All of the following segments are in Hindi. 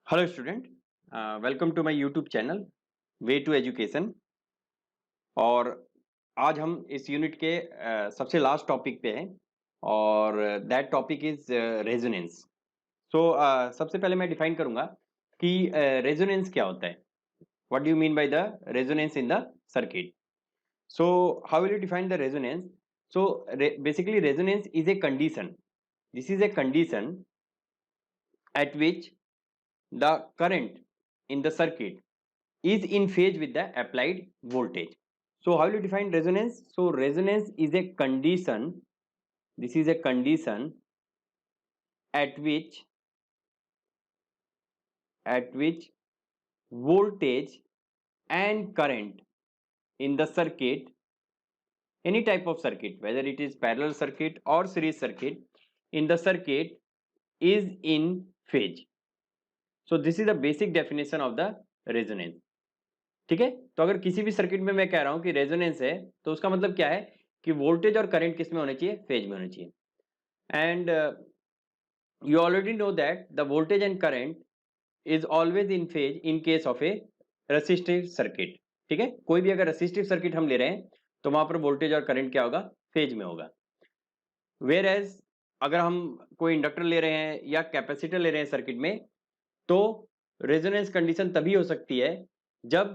Hello student, welcome to my YouTube channel way to education. और आज हम इस यूनिट के सबसे लास्ट टॉपिक पे हैं और दैट टॉपिक इज रेजोनेंस। सो सबसे पहले मैं डिफाइन करूंगा कि रेजोनेंस क्या होता है। What do you mean by the resonance in the circuit? So how will you define the resonance? So basically resonance is a condition, this is a condition at which the current in the circuit is in phase with the applied voltage. So how will you define resonance? So resonance is a condition, this is a condition at which voltage and current in the circuit, any type of circuit, whether it is parallel circuit or series circuit, in the circuit is in phase. So this is the basic definition of the resonance. ठीक है, तो अगर किसी भी सर्किट में मैं कह रहा हूं कि रेजोनेंस है तो उसका मतलब क्या है कि वोल्टेज और करंट किस में होने चाहिए? फेज में होने चाहिए। And you already know that the voltage and current is always in phase in case of a resistive circuit। ठीक है, कोई भी अगर रेसिस्टिव सर्किट हम ले रहे हैं तो वहां पर वोल्टेज और करंट क्या होगा? फेज में होगा। वेयर एज अगर हम कोई इंडक्टर ले रहे हैं या कैपेसिटर ले रहे हैं सर्किट में, तो रेजोनेंस कंडीशन तभी हो सकती है जब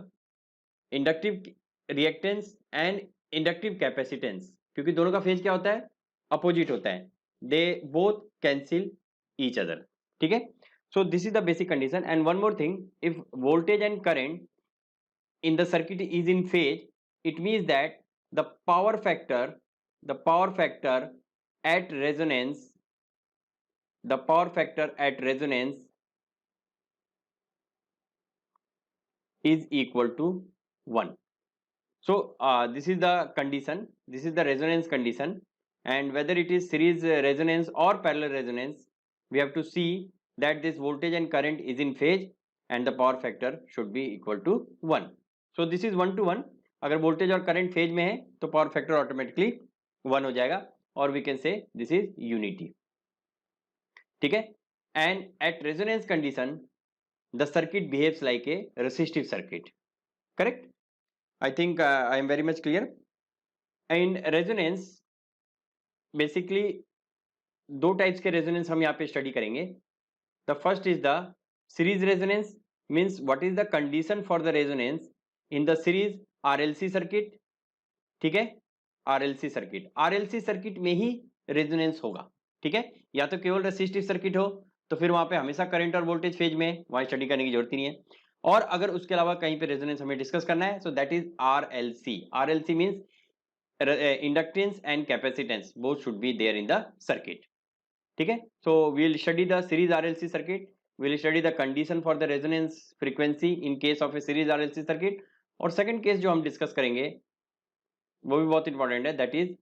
inductive reactance and inductive capacitance, क्योंकि दोनों का फेज क्या होता है? अपोजिट होता है, they both cancel each other. ठीक है, so this is the basic condition. And one more thing, if voltage and current in the circuit is in phase, it means that the power factor at resonance, the power factor at resonance is equal to 1. So this is the condition, this is the resonance condition, and whether it is series resonance or parallel resonance, we have to see that this voltage and current is in phase and the power factor should be equal to 1. So this is 1 to 1। अगर voltage और current phase में है तो power factor automatically 1 हो जाएगा, और we can say this is unity। ठीक है, and at resonance condition the circuit behaves like a resistive circuit, correct? I think I am very much clear। In resonance basically दो टाइप्स के रेजोनेंस हम यहाँ पे स्टडी करेंगे। The first is the series resonance, means what is the condition for the resonance in the series RLC circuit. ठीक है, आरएलसी सर्किट, आरएलसी सर्किट में ही रेजोनेंस होगा। ठीक है, या तो केवल रेसिस्टिव सर्किट हो तो फिर वहां पे हमेशा करंट और वोल्टेज फेज में, वहां स्टडी करने की जरूरत ही नहीं है। और अगर उसके अलावा कहीं पे रेजोनेंस हमें डिस्कस करना है, so that is RLC. RLC means inductance and capacitance both should be there in the circuit। ठीक है, so we will study the series RLC circuit, we will study the condition for the resonance frequency in case of a series RLC circuit। और सेकंड केस जो हम डिस्कस करेंगे वो भी बहुत इंपॉर्टेंट है, दैट इज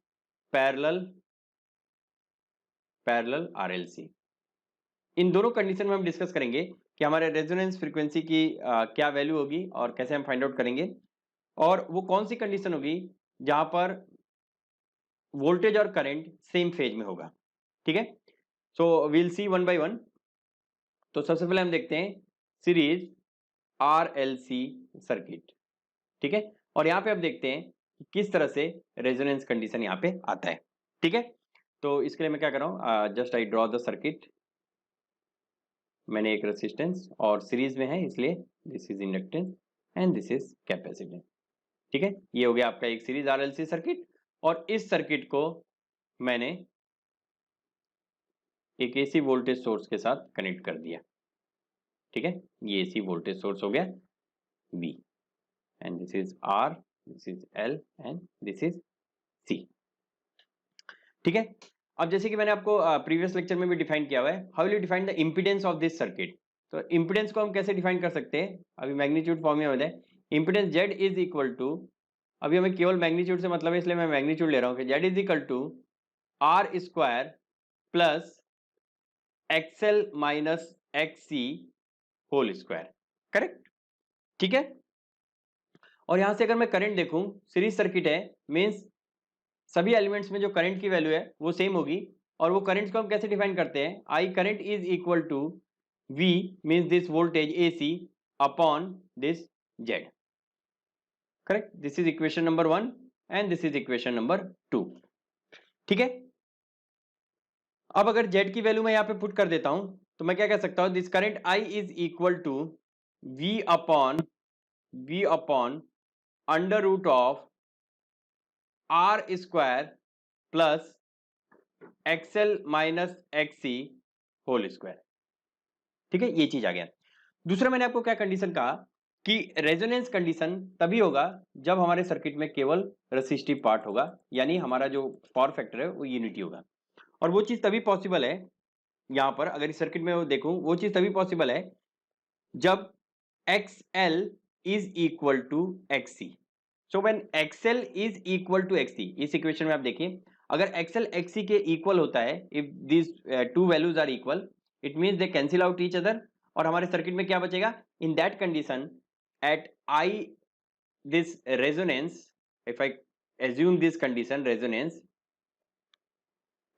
पैरेलल RLC। इन दोनों कंडीशन में हम डिस्कस करेंगे कि हमारे रेजोनेंस फ्रीक्वेंसी की क्या वैल्यू होगी और कैसे हम फाइंड आउट करेंगे, और वो कौन सी कंडीशन होगी जहां पर वोल्टेज और करंट सेम फेज में होगा। ठीक है, so we'll see one by one. तो सबसे पहले हम देखते हैं सीरीज आरएलसी सर्किट। ठीक है, और यहां पे आप देखते हैं कि किस तरह से रेजोनेंस कंडीशन यहां पे आता है। ठीक है, तो इसके लिए मैं क्या कर रहा हूं, just I draw the circuit. मैंने एक रेसिस्टेंस और सीरीज में है इसलिए this is inductance and this is capacitance. ठीक है, ये हो गया आपका एक सीरीज आरएलसी सर्किट, और इस सर्किट को मैंने एक एसी वोल्टेज सोर्स के साथ कनेक्ट कर दिया। ठीक है, ये एसी वोल्टेज सोर्स हो गया V, and this is R, this is L and this is C। ठीक है, अब जैसे कि मैंने आपको प्रीवियस लेक्चर में भी डिफाइन किया हुआ है, how will you define the impedance of this circuit. तो इंपीडेंस को हम कैसे डिफाइन कर सकते हैं? अभी मैग्नीट्यूड फॉर्म में हो जाए, impedance Z is equal to, अभी हमें केवल मैग्नीट्यूड से मतलब है इसलिए मैं मैग्नीट्यूड ले रहा हूं कि Z is equal to R square plus XL minus XC whole square, correct? ठीक है, और यहां से अगर मैं करंट देखूं, सीरीज सर्किट है, मींस सभी एलिमेंट्स में जो करंट की वैल्यू है वो सेम होगी। और वो करंट को हम कैसे डिफाइन करते हैं? I current is equal to V means this voltage AC upon this Z. Correct? This is equation number 1 and this is equation number 2. ठीक है? अब अगर Z की वैल्यू मैं यहाँ पे पुट कर देता हूं तो मैं क्या कह सकता हूं, this current I is equal to V upon under root of R square plus XL minus XC whole square. ठीक है, ये चीज आ गया. दूसरा मैंने आपको क्या कंडीशन कहा कि रेजोनेंस कंडीशन तभी होगा जब हमारे सर्किट में केवल रेसिस्टिव पार्ट होगा, यानी हमारा जो पावर फैक्टर है वो यूनिटी होगा. और वो चीज तभी पॉसिबल है, यहां पर अगर इस सर्किट में वो देखूं, वो चीज तभी पॉसिबल है जब XL is equal to XC. So when XL is equal to XC, इस इक्वेशन में आप देखिए, अगर XL XC के इक्वल होता है, if this two values are equal, it means they cancel out each other. और हमारे सर्किट में क्या बचेगा, in that condition at I this resonance, if I assume this condition resonance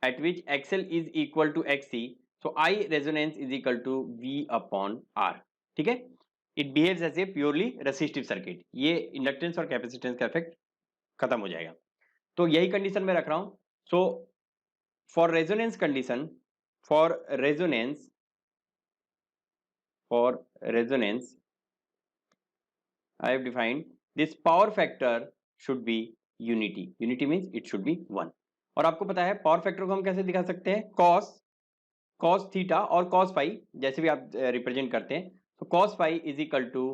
at which XL is equal to XC, so I resonance is equal to V upon R. ठीक है, it behaves as a purely resistive circuit. ये इंडक्टेंस और कैपेसिटेंस का इफेक्ट खत्म हो जाएगा. तो यही कंडीशन मैं रख रहा हूं. So for resonance condition, for resonance I have defined this power factor should be unity. Unity means it should be 1. और आपको पता है पावर फैक्टर को हम कैसे दिखा सकते हैं, cos थीटा और cos फाई जैसे भी आप रिप्रेजेंट करते हैं. तो cos phi is equal to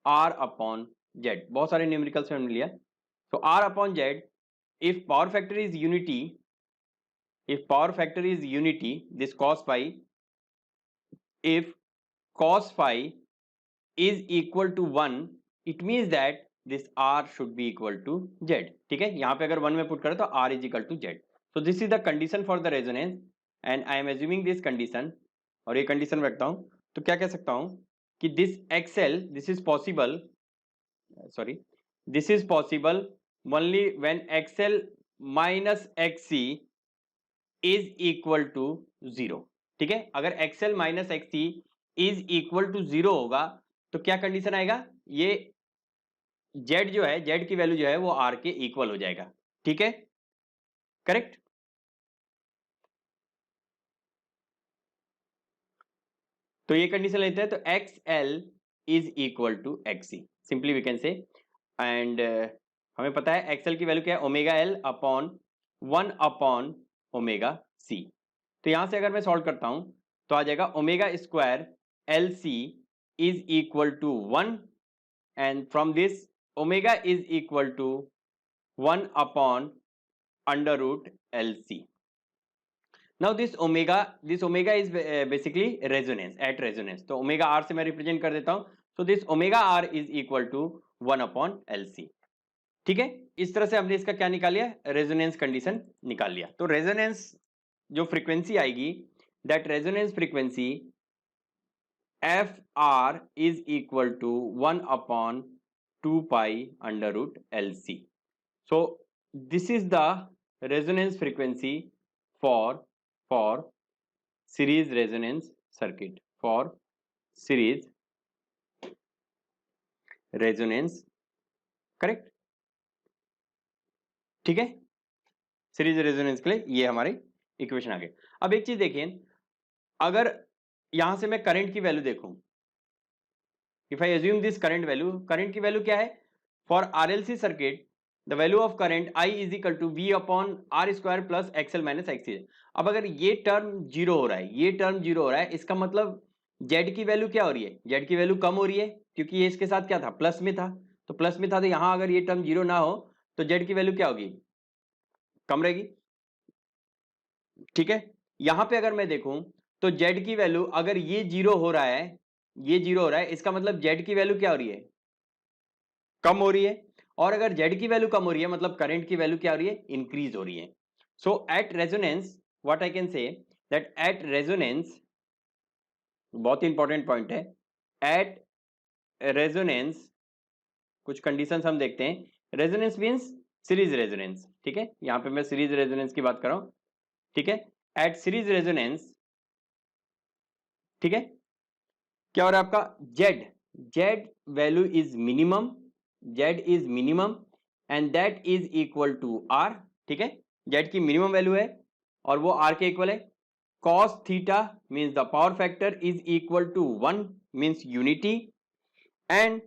R upon Z. बहुत सारे न्यूमेरिकल्स में हमने लिया. तो R upon Z, if power factor is unity, this cos phi, if cos phi is equal to 1, it means that this R should be equal to Z. ठीक है, यहां पे अगर 1 में पुट करें तो R is equal to Z. So this is the condition for the resonance and I am assuming this condition, और ये कंडीशन रखता हूं तो क्या कह सकता हूं कि this XL, this is possible only when XL minus XC is equal to 0. ठीक है, अगर XL minus XC is equal to 0 होगा तो क्या कंडीशन आएगा, ये Z जो है, Z की वैल्यू जो है वो R के इक्वल हो जाएगा. ठीक है, करेक्ट. तो ये कंडीशन लेते हैं तो XL is equal to XC, simply we can say. And हमें पता है XL की वैल्यू क्या है, omega L upon 1 upon omega C. तो यहां से अगर मैं सॉल्व करता हूं तो आ जाएगा omega square LC is equal to 1 and from this omega is equal to 1 upon under root LC. Now this omega is basically resonance, at resonance. तो omega R से मैं रिप्रेजेंट कर देता हूं. So this omega R is equal to 1 upon LC. ठीक है, इस तरह से हमने इसका क्या निकाल लिया, रेजोनेंस कंडीशन निकाल लिया. तो रेजोनेंस जो फ्रीक्वेंसी आएगी, that resonance frequency FR is equal to 1 upon 2 pi under root LC. So this is the resonance frequency for series resonance circuit, for series resonance. Correct. ठीक है, सीरीज रेजोनेंस के लिए ये हमारे इक्वेशन आ गए. अब एक चीज देखिए, अगर यहां से मैं करंट की वैल्यू देखूं, if I assume this current की वैल्यू क्या है, for RLC circuit the value of current I is equal to V upon R square plus XL minus XC. अब अगर ये टर्म जीरो हो रहा है, इसका मतलब Z की वैल्यू क्या हो रही है, Z की वैल्यू कम हो रही है, क्योंकि ये इसके साथ क्या था, प्लस में था. तो यहां अगर ये टर्म जीरो ना हो तो Z की वैल्यू क्या होगी, कम रहेगी. ठीक है, यहां पे अगर मैं देखूं तो Z की वैल्यू, अगर ये जीरो हो रहा है, इसका मतलब Z की वैल्यू क्या हो रही है, कम हो रही है. और अगर Z की वैल्यू कम हो रही है मतलब करंट की वैल्यू क्या हो रही है, इंक्रीज हो रही है. So at resonance what I can say that at resonance, बहुत ही इंपॉर्टेंट पॉइंट है, एट रेजोनेंस कुछ कंडीशंस हम देखते हैं. Resonance means series resonance. ठीक है, यहां पे मैं सीरीज रेजोनेंस की बात कर रहा हूं. ठीक है, एट सीरीज रेजोनेंस, ठीक है, क्या हो रहा है आपका, Z value is minimum, Z is minimum and that is equal to R. ठीक है, जेड की मिनिमम वैल्यू है और वो आर के इक्वल है। cos theta means the power factor is equal to 1 means unity, and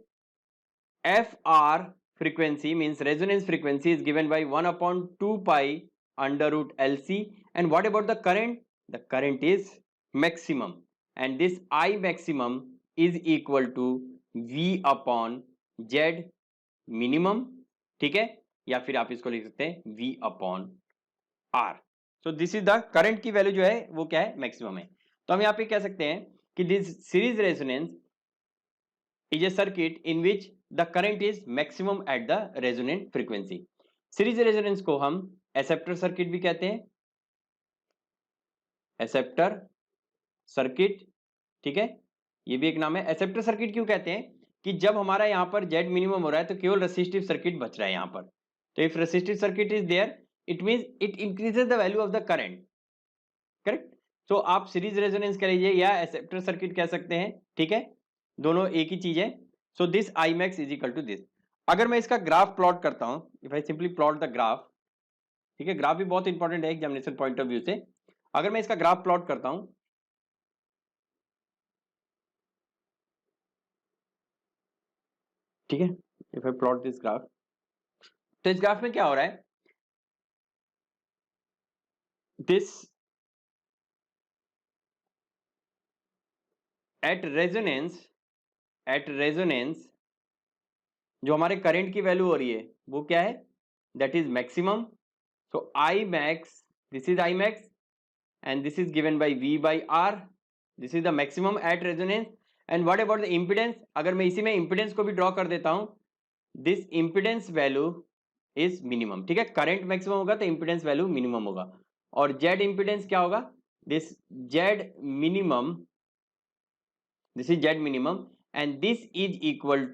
fr frequency means resonance frequency is given by 1 upon 2 pi under root lc. And what about the current? The current is maximum, and this I maximum is equal to v upon z minimum। ठीक है, या फिर आप इसको लिख सकते हैं v upon r। So this is the current की वैल्यू जो है वो क्या है, मैक्सिमम है। तो हम यहाँ पे कह सकते हैं कि this series resonance is a circuit in which the current is maximum at the resonant frequency। Series resonance को हम एक्सेप्टर सर्किट भी कहते हैं, एक्सेप्टर सर्किट। ठीक है, ये भी एक नाम है। एक्सेप्टर सर्किट क्यों कहते हैं कि जब हमारा यहाँ पर जेड मिनिमम हो रहा है तो केवल रेसिस्टिव सर्किट बच रहा है यहाँ पर। तो if resistive circuit is there it means it increases the value of the current. Correct. तो आप सीरीज रेजोनेंस कह लीजिए या एक्सेप्टर सर्किट कह सकते हैं। ठीक है, दोनों एक ही चीज है। So this I max is equal to this. अगर मैं इसका ग्राफ प्लॉट करता हूं, if I simply plot the graph, ठीक है, ग्राफ भी बहुत इंपॉर्टेंट है एग्जामिनेशन पॉइंट ऑफ व्यू से। अगर मैं इसका ग्राफ प्लॉट करता हूं, ठीक है, if I plot this graph, तो इस ग्राफ में क्या हो रहा है, this at resonance, at resonance जो हमारे करंट की वैल्यू हो रही है वो क्या है, that is maximum. So I max, this is I max and this is given by V by R. This is the maximum at resonance. And what about the impedance? अगर मैं इसी में impedance को भी ड्रॉ कर देता हूं, this impedance value is minimum। ठीक है, करंट मैक्सिमम होगा तो impedance वैल्यू मिनिमम होगा। और Z impedance क्या होगा, this Z minimum, this is Z minimum and this is equal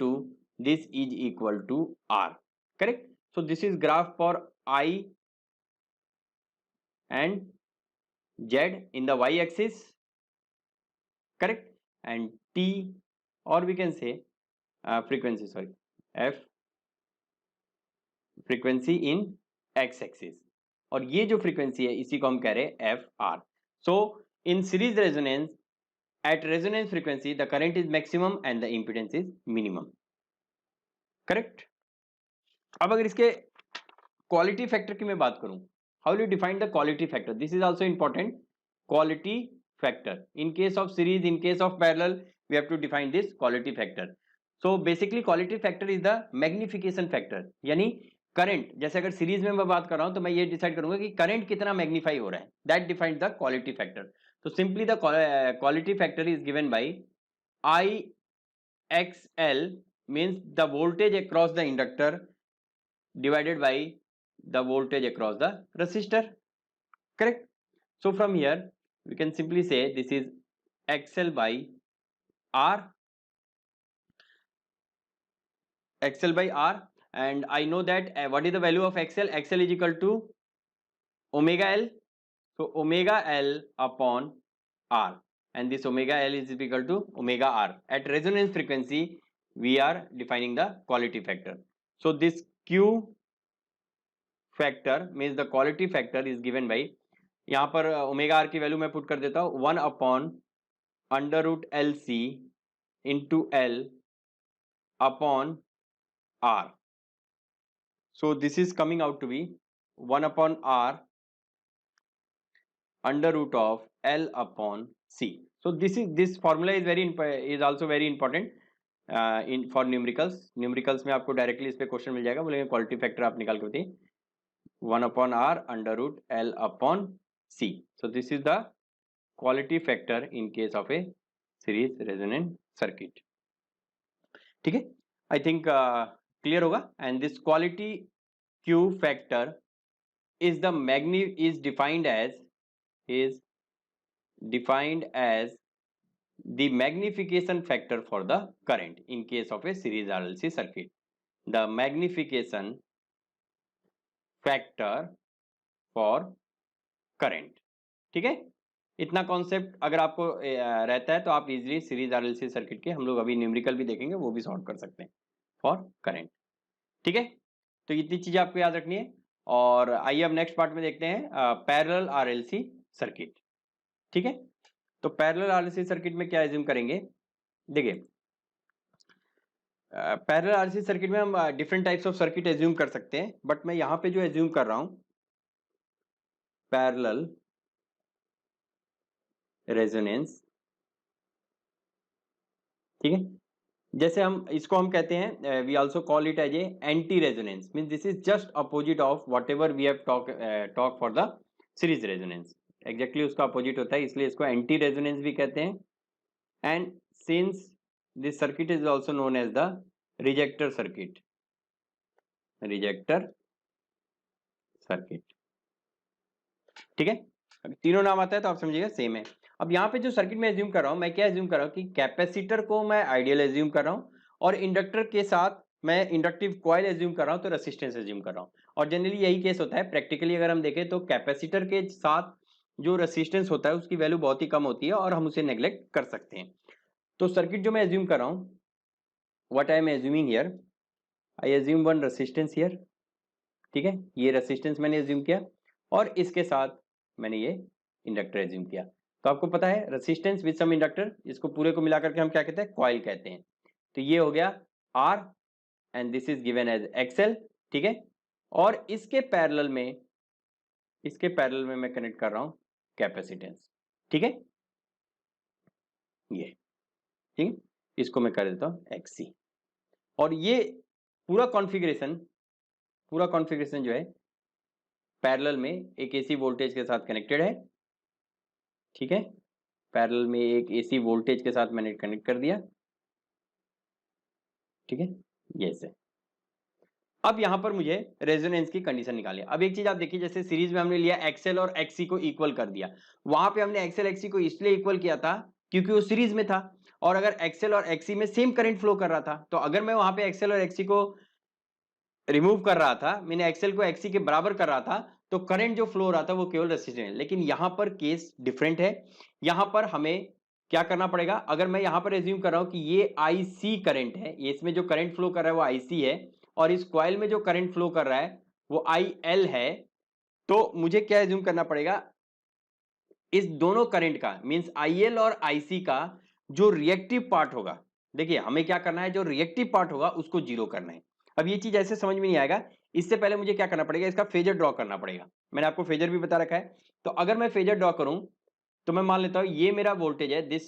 to R। correct। so this is graph for I and Z in the y axis, correct, and T, or we can say frequency, sorry, f frequency in x axis, और ये जो frequency है इसी को हम कह रहे हैं F R. So in series resonance at resonance frequency the current is maximum and the impedance is minimum। correct। अब अगर इसके क्वालिटी फैक्टर की मैं बात करूं, how will you define the quality factor? This is also important, quality factor in case of series, in case of parallel we have to define this quality factor। so basically quality factor is the magnification factor, यानी करंट, जैसे अगर सीरीज में मैं बात कर रहा हूं तो मैं ये डिसाइड करूंगा कि करंट कितना मैग्नीफाई हो रहा है, that defines the quality factor. तो simply the quality factor is given by I X L means the voltage across the inductor divided by the voltage across the resistor। correct। so from here we can simply say this is xl by r, xl by r, and I know that what is the value of xl, xl is equal to omega l, so omega l upon r, and this omega l is equal to omega r। at resonance frequency we are defining the quality factor। so this q factor means the quality factor is given by, यहां पर ओमेगा आर की वैल्यू मैं पुट कर देता हूं 1 upon under root L C into L upon R. So this is coming out to be 1 upon R under root of L upon C. So this formula is is also very important in for numericals में आपको डायरेक्टली इस पे क्वेश्चन मिल जाएगा, बोलेंगे क्वालिटी फैक्टर आप निकाल के बताइए, 1 upon r under root L upon C। So this is the quality factor in case of a series resonant circuit। ठीक है, I think clear होगा। and this quality Q factor is the is defined as the magnification factor for the current in case of a series RLC circuit। the magnification factor for current। ठीक है, इतना कॉन्सेप्ट अगर आपको रहता है तो आप इजीली सीरीज आरएलसी सर्किट के, हम लोग अभी न्यूमेरिकल भी देखेंगे, वो भी सॉल्व कर सकते हैं फॉर करंट। ठीक है, तो इतनी चीजें आपको याद रखनी है। और आइए अब नेक्स्ट पार्ट में देखते हैं पैरेलल आरएलसी सर्किट। ठीक है, तो पैरेलल आरएलसी सर्किट में क्या एज्यूम करेंगे, देखिए पैरेलल आरएलसी सर्किट में हम different types of circuit assume कर सकते हैं, बट मैं यहां पे जो एज्यूम कर रहा हूं पैरेलल रेजोनेंस। ठीक है, जैसे हम कहते हैं we also call it as a anti resonance, means this is just opposite of whatever we have talk for the series resonance. Exactly उसका अपोजिट होता है, इसलिए इसको एंटी रेजोनेंस भी कहते हैं। And since this circuit is also known as the rejector circuit, rejector circuit. ठीक है, तीनों नाम आता है तो आप समझिएगा सेम है। अब यहाँ पे जो सर्किट में एज्यूम कर रहा हूं, मैं क्या एज्यूम कर रहा हूं कि कैपेसिटर को मैं आइडियल एज्यूम कर रहा हूं, और इंडक्टर के साथ मैं इंडक्टिव कॉइल एज्यूम कर रहा हूं, तो रेसिस्टेंस एज्यूम कर रहा हूं। और जनरली यही केस होता है प्रैक्टिकली, अगर हम देखें तो कैपेसिटर के साथ जो रेसिस्टेंस होता है उसकी वैल्यू बहुत ही कम होती है और हम उसे नेग्लेक्ट कर सकते हैं। तो सर्किट जो मैं एज्यूम कर रहा हूं, what I am assuming here, I assume one resistance here. ठीक है, ये रेसिस्टेंस मैंने एज्यूम किया और इसके साथ मैंने ये इंडक्टर एज्यूम किया। तो आपको पता है रेसिस्टेंस विद सम इंडक्टर, इसको पूरे को मिलाकर के हम क्या कहते हैं, कॉइल कहते हैं। तो ये हो गया R and this is given as XL। ठीक है, और इसके पैरेलल में मैं कनेक्ट कर रहा हूं कैपेसिटेंस। ठीक है, ये ठीक है, इसको मैं कर देता हूं XC। और ये पूरा कॉन्फ़िगरेशन जो है पैरेलल में एक AC वोल्टेज के साथ कनेक्टेड है। ठीक है, पैरेलल में एक AC वोल्टेज के साथ मैंने कनेक्ट कर दिया। ठीक है, ये से अब यहां पर मुझे रेजोनेंस की कंडीशन निकालनी है। अब एक चीज आप देखिए, जैसे सीरीज में हमने लिया XL और XC को इक्वल कर दिया, वहां पे हमने XL XC को इसलिए इक्वल किया था क्योंकि वो सीरीज में था, और अगर XL और XC में सेम करंट फ्लो कर रहा था, तो अगर मैं वहां पे XL और XC को रिमूव कर रहा था, मैंने XL को XC के बराबर कर रहा था, तो करंट जो फ्लो हो रहा था वो केवल रेसिस्टेंस। लेकिन यहां पर केस डिफरेंट है, यहां पर हमें क्या करना पड़ेगा, अगर मैं यहां पर एज्यूम कर रहा हूं कि ये IC करंट है, ये इसमें जो करंट फ्लो कर रहा है वो IC है, और इस कॉइल में जो करंट फ्लो कर रहा है वो IL है, तो मुझे क्या एज्यूम करना पड़ेगा, इस दोनों करंट का मींस IL और IC का जो रिएक्टिव पार्ट होगा, देखिए हमें क्या करना है, जो रिएक्टिव पार्ट होगा उसको जीरो करना है। अब ये चीज ऐसे समझ में नहीं आएगा, इससे पहले मुझे क्या करना पड़ेगा, इसका फेजर ड्रॉ करना पड़ेगा। मैंने आपको फेजर भी बता रखा है, तो अगर मैं फेजर ड्रॉ करूं तो मैं मान लेता हूं ये मेरा वोल्टेज है, this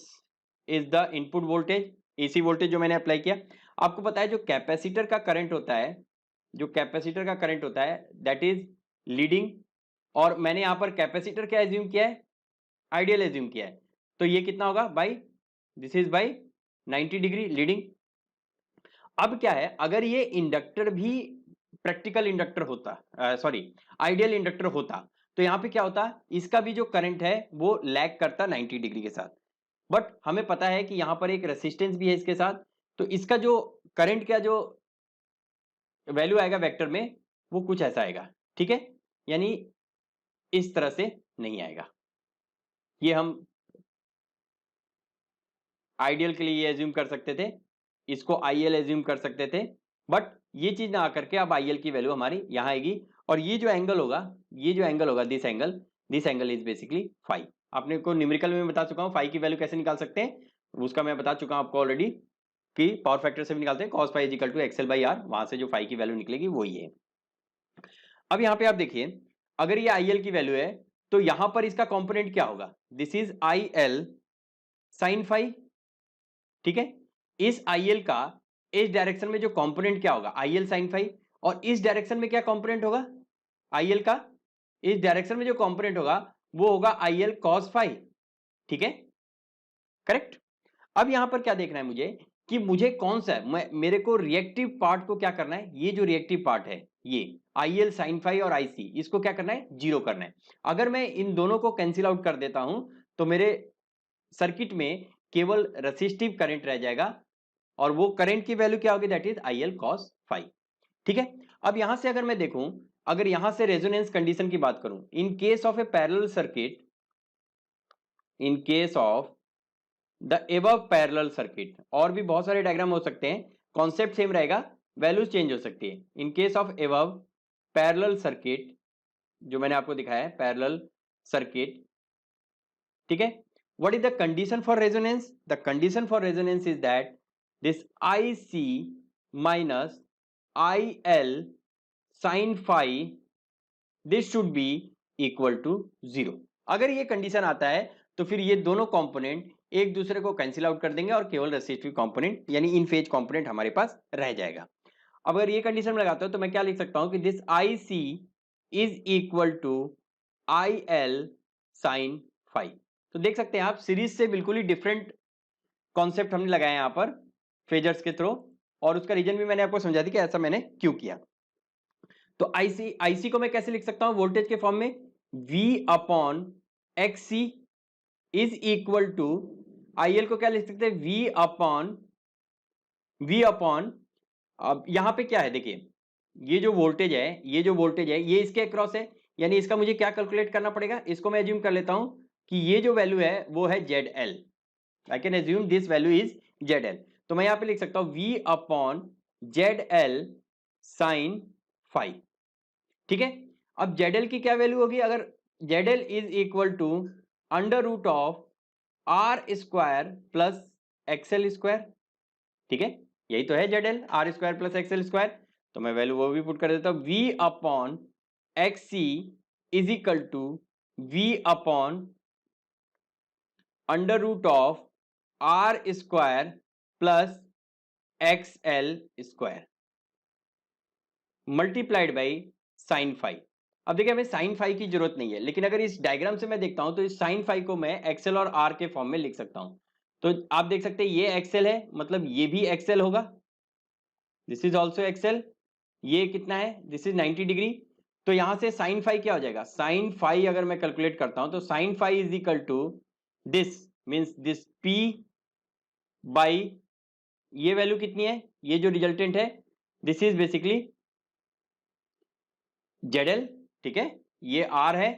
is the input voltage, AC voltage जो मैंने अप्लाई किया। आपको पता है जो कैपेसिटर का करंट होता है, दैट इज लीडिंग, और मैंने यहां पर कैपेसिटर क्या एज्यूम किया है, आइडियल एज्यूम किया है, तो ये कितना होगा by, this is by 90 degree leading. अब क्या है, अगर ये इंडक्टर भी प्रैक्टिकल इंडक्टर होता, सॉरी आइडियल इंडक्टर होता, तो यहां पे क्या होता, इसका भी जो करंट है वो लैग करता 90 डिग्री के साथ। बट हमें पता है कि यहां पर एक रेसिस्टेंस भी है इसके साथ, तो इसका जो करंट का जो वैल्यू आएगा वेक्टर में वो कुछ ऐसा आएगा। ठीक है, यानी इस तरह से नहीं आएगा। ये हम आइडियल के लिए ये एज्यूम कर सकते थे, इसको IL एज्यूम कर सकते थे, बट ये चीज ना आकर के अब IL की वैल्यू हमारी यहां आएगी, और ये जो एंगल होगा this angle is basically phi. आपने को न्यूमेरिकल में बता चुका हूं फाई की वैल्यू कैसे निकाल सकते हैं, उसका मैं बता चुका हूं आपको ऑलरेडी, कि पावर फैक्टर से भी निकालते हैं, cos phi equal to XL by R, वहां से जो फाई की वैल्यू निकलेगी वही है। अब यहां पे आप देखिए, अगर ये IL की वैल्यू है तो यहां पर इसका कंपोनेंट क्या होगा, this is IL sine phi. ठीक है, इस IL का इस डायरेक्शन में जो कंपोनेंट क्या होगा, IL साइन फाई, और इस डायरेक्शन में क्या कंपोनेंट होगा, IL का इस डायरेक्शन में जो कंपोनेंट होगा वो होगा IL cos फाई। ठीक है, करेक्ट। अब यहां पर क्या देखना है मुझे, कि मुझे कौन सा मेरे को रिएक्टिव पार्ट को क्या करना है, ये जो रिएक्टिव पार्ट है ये IL साइन फाई और IC, इसको क्या करना है, जीरो करना है। अगर मैं इन दोनों को कैंसिल आउट कर देता हूं तो मेरे सर्किट में केवल रेसिस्टिव करंट रह जाएगा, और वो करंट की वैल्यू क्या होगी, that is IL cos phi. ठीक है, अब यहां से अगर मैं देखूं, अगर यहां से रेजोनेंस कंडीशन की बात करूं, in case of A parallel circuit, in case of the above parallel circuit, और भी बहुत सारे डायग्राम हो सकते हैं, कॉन्सेप्ट सेम रहेगा, वैल्यूज चेंज हो सकती है। In case of above parallel circuit, जो मैंने आपको दिखाया है पैरेलल सर्किट, ठीक है। What is the condition for resonance? The condition for resonance is that this IC minus IL sin phi this should be equal to 0। अगर ये कंडीशन आता है तो फिर ये दोनों कंपोनेंट एक दूसरे को कैंसिल आउट कर देंगे और केवल रेसिस्टिव कंपोनेंट यानी इन फेज कंपोनेंट हमारे पास रह जाएगा। अब अगर ये कंडीशन में लगाता हूं तो मैं क्या लिख सकता हूं कि this IC is equal to IL sin phi। तो देख सकते हैं आप, सीरीज से बिल्कुल ही डिफरेंट कॉन्सेप्ट हमने लगाया यहाँ पर फेजर्स के थ्रू, और उसका रीजन भी मैंने आपको समझा दी कि ऐसा मैंने क्यों किया। तो IC को मैं कैसे लिख सकता हूं वोल्टेज के फॉर्म में? V upon XC is equal to, IL को क्या लिख सकते हैं? V अपॉन, अब यहां पे क्या है देखिए, ये जो वोल्टेज है ये इसके अक्रॉस है, यानी इसका मुझे क्या कैलकुलेट करना पड़ेगा? इसको मैं एज्यूम कर लेता हूं कि ये जो वैल्यू है वो है ZL। I can assume this value is ZL। तो मैं यहां पे लिख सकता हूं V अपॉन ZL साइन फाई, ठीक है। अब ZL की क्या वैल्यू होगी? अगर ZL is equal to under root of R square plus XL square, ठीक है, यही तो है ZL, R square plus XL square. तो मैं वैल्यू वो भी पुट कर देता हूं, V upon XC is equal to V upon under root of R square plus XL square multiplied by sine phi. अब देखिए हमें साइन फाई की जरूरत नहीं है, लेकिन अगर इस डायग्राम से मैं देखता हूं तो इस साइन फाई को मैं एक्सेल और आर के फॉर्म में लिख सकता हूं। तो आप देख सकते हैं ये एक्सेल है, मतलब ये भी एक्सेल होगा, दिस इज ऑल्सो एक्सेल। ये कितना है? This is 90 degree. तो यहां से साइन फाई क्या हो जाएगा? साइन फाई अगर मैं कैलकुलेट करता हूं तो sine phi is equal to this, means this P by ये वैल्यू कितनी है, ये जो रिजल्टेंट है, दिस इज बेसिकली ZL, ठीक है। ये R है,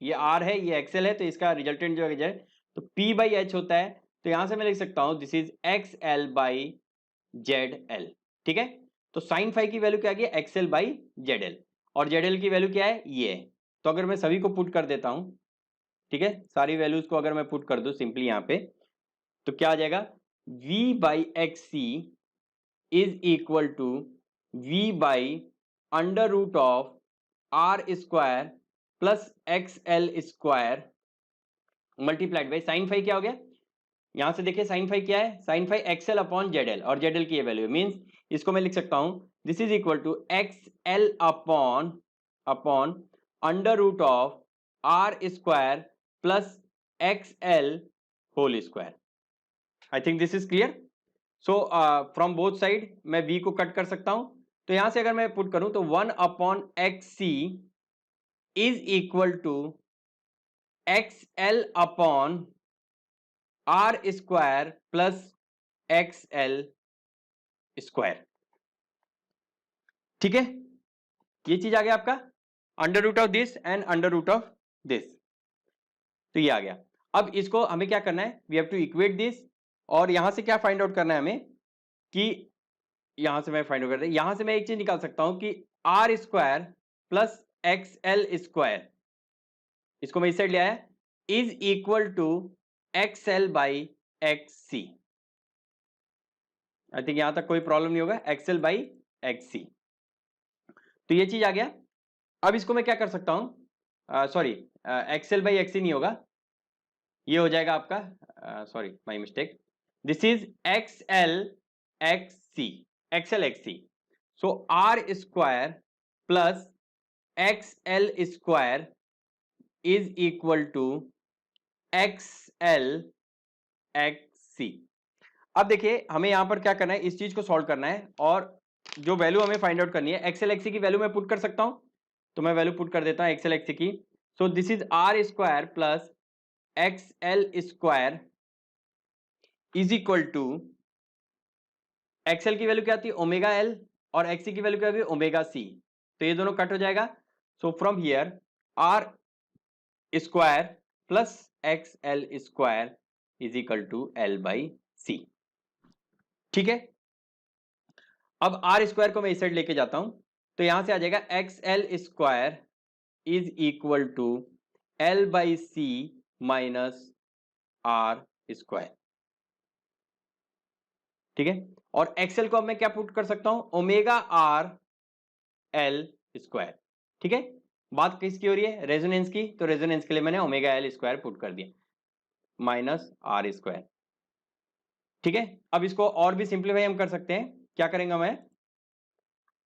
ये R है, ये XL है, तो इसका रिजल्टेंट जो है तो P बाई H होता है। तो यहां से मैं लिख सकता हूं this is XL by ZL, ठीक है। तो साइन फाई की वैल्यू क्या आ गई? XL बाई ZL, और ZL की वैल्यू क्या है? ये है। तो अगर मैं सभी को पुट कर देता हूं, ठीक है, सारी वैल्यूज को अगर मैं पुट कर दूं सिंपली यहां पे, तो क्या आ जाएगा? V by XC is equal to V by under root of R square plus XL square multiplied by sine phi क्या हो गया? यहां से देखिए साइन फाई क्या है? Sine phi XL upon ZL, और ZL की ये वैल्यू मींस इसको मैं लिख सकता हूं this is equal to XL upon under root of R square plus XL whole square. I think this is clear. So from both side मैं V को कट कर सकता हूं। तो यहां से अगर मैं पुट करूं तो 1 upon XC is equal to XL upon R square plus XL square, ठीक है। ये चीज आ गया आपका under root of this and under root of this, तो ये आ गया। अब इसको हमें क्या करना है? We have to equate this, और यहां से क्या फाइंड आउट करना है हमें कि यहां से मैं फाइंड आउट करता हूं, यहां से मैं एक चीज निकाल सकता हूं कि R square plus XL square, इसको मैं इस साइड ले आया, is equal to XL by XC। I think यहां तक कोई प्रॉब्लम नहीं होगा, XL बाई XC। तो ये चीज आ गया। अब इसको मैं क्या कर सकता हूं, सॉरी XL बाई XC नहीं होगा, ये हो जाएगा आपका, sorry my mistake, this is XL XC, XL XC। So R square plus XL square is equal to XL XC। अब देखिए हमें यहां पर क्या करना है, इस चीज को सॉल्व करना है, और जो वैल्यू हमें फाइंड आउट करनी है XL XC की वैल्यू मैं पुट कर सकता हूं। तो मैं वैल्यू पुट कर देता हूं XL XC की। So this is R square plus XL square is equal to, XL की वैल्यू क्या आती है? ओमेगा L, और XC की वैल्यू क्या होगी? Omega C। तो ये दोनों कट हो जाएगा। So from here R square plus X L square is equal to L by C. ठीक है, अब आर स्क्वायर को मैं इस साइड लेके जाता हूं, तो यहां से आ जाएगा X L square is equal to L by C minus R square. ठीक है, और एक्सएल को अब मैं क्या पुट कर सकता हूं, ओमेगा आर एल स्क्वायर। ठीक है, बात किसकी हो रही है, रेजोनेंस की, तो रेजोनेंस के लिए मैंने ओमेगा एल स्क्वायर पुट कर दिया माइनस आर स्क्वायर। ठीक है, अब इसको और भी सिंप्लीफाई हम कर सकते हैं, क्या करेंगे मैं,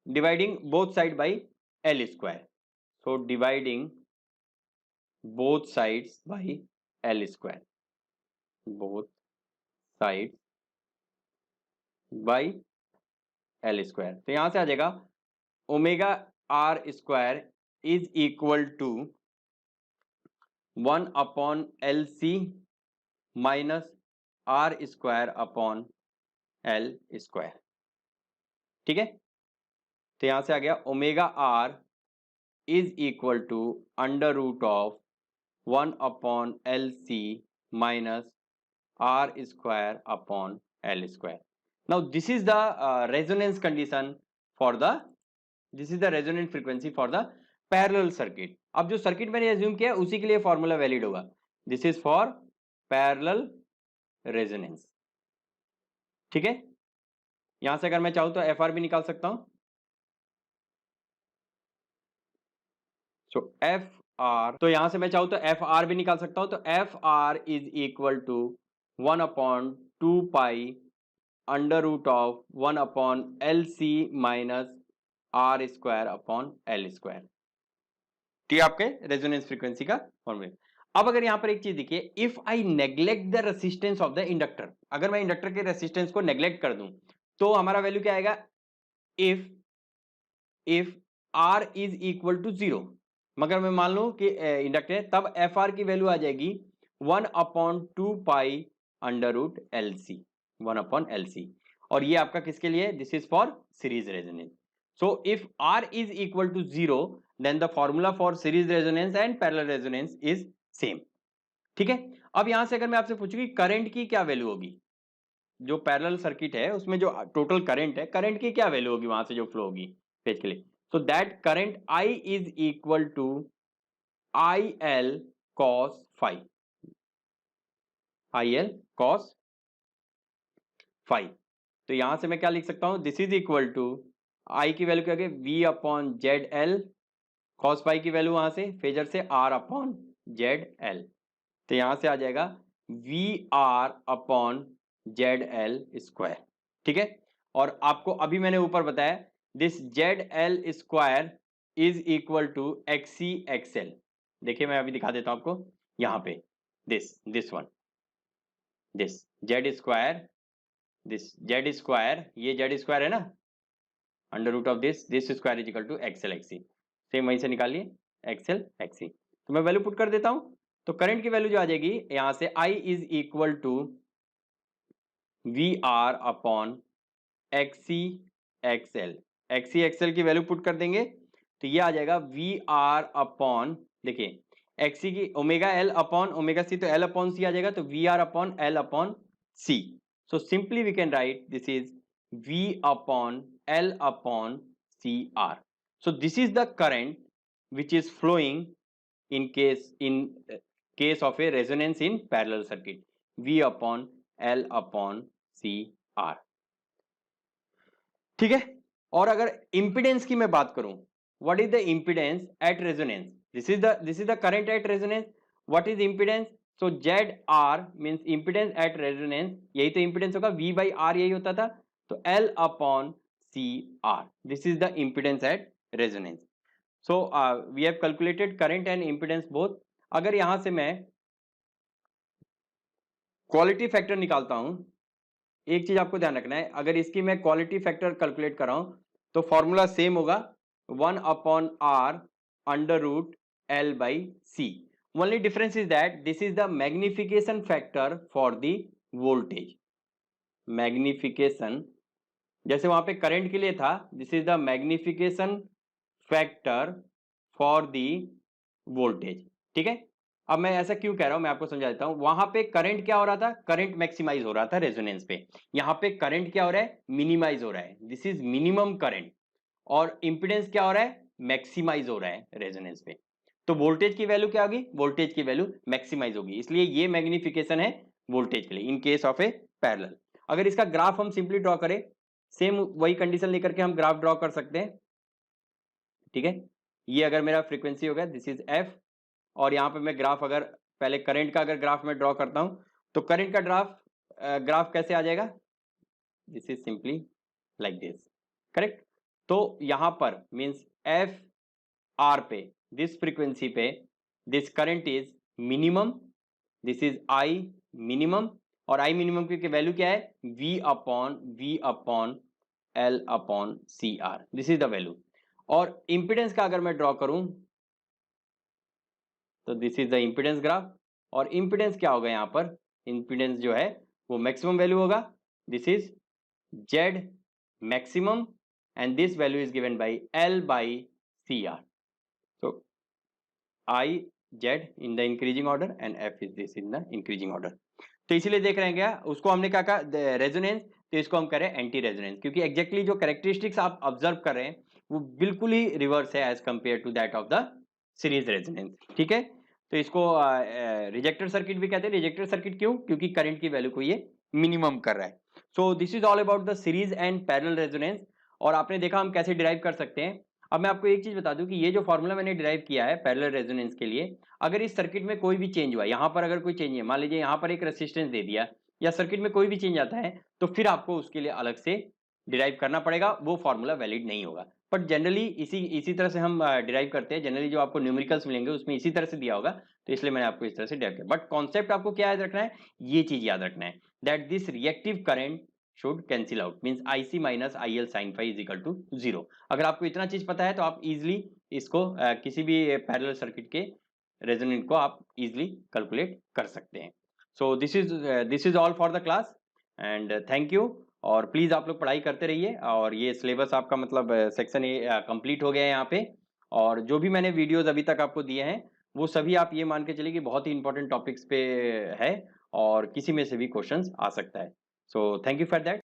dividing both side by L square. So dividing both sides by L square, both side by L square. तो यहां से आ जाएगा omega R square is equal to 1 upon L C minus R square upon L square. ठीक है, तो यहां से आ गया omega R is equal to under root of 1 upon L C minus R square upon L square. Now this is the resonance condition for the, this is the resonant frequency for the parallel circuit. अब जो सर्किट मैंने एज्यूम किया उसी के लिए फॉर्मूला वैलिड होगा, this is for parallel resonance. ठीक है, यहां से अगर मैं चाहूं तो एफ आर भी निकाल सकता हूं, सो एफ आर, तो यहां से मैं चाहूं तो एफ आर भी निकाल सकता हूं, तो F R is equal to 1 upon 2 pi under root of 1 upon L C minus R square upon L square. ठीक है, आपके रेजोनेंस फ्रीक्वेंसी का फॉर्मूला। अब अगर यहां पर एक चीज देखिए, if I neglect the resistance of the inductor, अगर मैं इंडक्टर के रेसिस्टेंस को नेग्लेक्ट कर दूं तो हमारा वैल्यू क्या आएगा, if R is equal to 0, मगर मैं मान लूं कि इंडक्टर है, तब एफ आर की वैल्यू आ जाएगी 1 upon 2 pi under root L C, 1 upon L C. और ये आपका किसके लिए, this is for series resonance. So if R is equal to 0 then the formula for series resonance and parallel resonance is same। ठीक है, अब यहां से अगर मैं आपसे पूछूं कि करंट की क्या वैल्यू होगी, जो पैरेलल सर्किट है उसमें जो टोटल करंट है, करंट की क्या वैल्यू होगी वहां से जो फ्लो होगी पेज के लिए, so that current I is equal to I L cos phi, I L cos phi. तो यहां से मैं क्या लिख सकता हूं, this is equal to I की वैल्यू क्या होगी, V upon Z L, cos phi की वैल्यू वहां से फेजर से आर अपॉन जेड एल, तो यहां से आ जाएगा V R upon Z L square. ठीक है, और आपको अभी मैंने ऊपर बताया this Z L square is equal to XC XL. देखिए मैं अभी दिखा देता हूं आपको, यहां पे this one, this Z square, this Z square, ये जेड स्क्वायर है ना, under root of this square is equal to XL XC, same वहीं से निकालिए एक्सएल एक्सी। तो मैं वैल्यू पुट कर देता हूं, तो करंट की वैल्यू जो आ जाएगी यहां से I is equal to V R upon XC XL, XC XL की वैल्यू पुट कर देंगे तो ये आ जाएगा वी आर अपॉन, देखिए एक्सी की omega L upon omega C, तो एल अपॉन सी आ जाएगा, तो V R upon L upon C. So simply we can write this is V upon L upon C R. So this is the current which is flowing in case of a resonance in parallel circuit, V upon L upon C R। ठीक है, और अगर impedance की मैं बात करूं, what is the impedance at resonance, this is the current at resonance, what is impedance, so ZR means impedance at resonance, यही तो impedance होगा, V by R यही होता था, तो L upon C R, this is the impedance at resonance। So we have calculated current and impedance both। अगर यहां से मैं क्वालिटी फैक्टर निकालता हूं, एक चीज आपको ध्यान रखना है, अगर इसकी मैं क्वालिटी फैक्टर कैलकुलेट कर रहा हूं तो फॉर्मूला सेम होगा 1 upon R under root L by C. Only difference is that this is the magnification factor for the voltage, magnification जैसे वहां पे करंट के लिए था, this is the magnification factor for the voltage. ठीक है, अब मैं ऐसा क्यों कह रहा हूं, मैं आपको समझा देता हूं। वहां पे करंट क्या हो रहा था, करंट मैक्सिमाइज हो रहा था रेजोनेंस पे। यहाँ पे करंट क्या हो रहा है, मिनिमाइज हो रहा है, दिस इज मिनिमम करंट। और इंपिडेंस क्या हो रहा है, मैक्सिमाइज हो रहा है रेजोनेंस पे। तो वोल्टेज की वैल्यू क्या होगी, वोल्टेज की वैल्यू मैक्सिमाइज होगी, इसलिए ये मैग्निफिकेशन है वोल्टेज के लिए in case of A parallel. अगर इसका ग्राफ हम सिंपली ड्रॉ करें, सेम वही कंडीशन लेकर के हम ग्राफ ड्रॉ कर सकते हैं, ठीक है। ये अगर मेरा फ्रीक्वेंसी हो गया, दिस इज एफ, और यहाँ पे मैं ग्राफ, अगर पहले करंट का अगर ग्राफ मैं ड्रॉ करता हूं, तो करंट का ग्राफ कैसे आ जाएगा, this is simply like this, correct. तो यहां पर मींस एफ आर पे, दिस फ्रीक्वेंसी पे, this current is minimum, this is I minimum, और आई मिनिमम की वैल्यू क्या है, V upon L upon C R, this is the value. और इंपिडेंस का अगर मैं ड्रॉ करूं, तो this is the impedance graph, और इंपिडेंस क्या होगा यहाँ पर, इंपिडेंस जो है वो मैक्सिमम वैल्यू होगा, this is Z maximum, and this value is given by L by CR. So I Z in the increasing order and F is this in the increasing order. तो इसीलिए देख रहे हैं क्या, उसको हमने क्या कहा रेजोनेंस, तो इसको हम करें एंटी रेजोनेंस, क्योंकि एग्जैक्टली जो कैरेक्टरिस्टिक्स आप ऑब्जर्व कर रहे हैं वो बिल्कुल ही रिवर्स है as compare to that of the series resonance, ठीक है। तो इसको रिजेक्टर सर्किट भी कहते हैं। रिजेक्टर सर्किट क्यों, क्योंकि करंट की वैल्यू को ये मिनिमम कर रहा है। So this is all about the series and parallel resonance. और आपने देखा हम कैसे डिराइव कर सकते हैं। अब मैं आपको एक चीज बता दूं कि ये जो फॉर्मूला मैंने डिराइव किया है पैरेलल रेजोनेंस के लिए, अगर इस सर्किट में कोई भी चेंज हुआ, यहाँ पर अगर कोई चेंज है, मान लीजिए यहाँ पर एक रेसिस्टेंस दे दिया, या सर्किट में कोई भी चेंज आता है, तो फिर आपको उसके लिए अलग से डिराइव करना पड़ेगा, वो फॉर्मूला वैलिड नहीं होगा। बट जनरली इसी तरह से हम डिराइव करते हैं। जनरली जो आपको न्यूमेरिकल्स मिलेंगे उसमें इसी तरह से दिया होगा, तो इसलिए मैंने आपको इस तरह से डिराइव किया। बट कॉन्सेप्ट आपको क्या याद रखना है, ये चीज याद रखना है, that this reactive current should cancel out, means IC minus IL sin phi is equal to 0। अगर आपको इतना चीज पता है तो आप इजिली इसको किसी भी पैरेलल सर्किट के रेजोनेंट को आप इजिली कैलकुलेट कर सकते हैं। सो this is all for the class and thank you. और प्लीज आप लोग पढ़ाई करते रहिए, और ये सिलेबस आपका मतलब सेक्शन ए कंप्लीट हो गया है यहाँ पे। और जो भी मैंने वीडियोस अभी तक आपको दिए हैं वो सभी आप ये मान के चलिए कि बहुत ही इंपॉर्टेंट टॉपिक्स पे है, और किसी में से भी क्वेश्चंस आ सकता है। So thank you for that.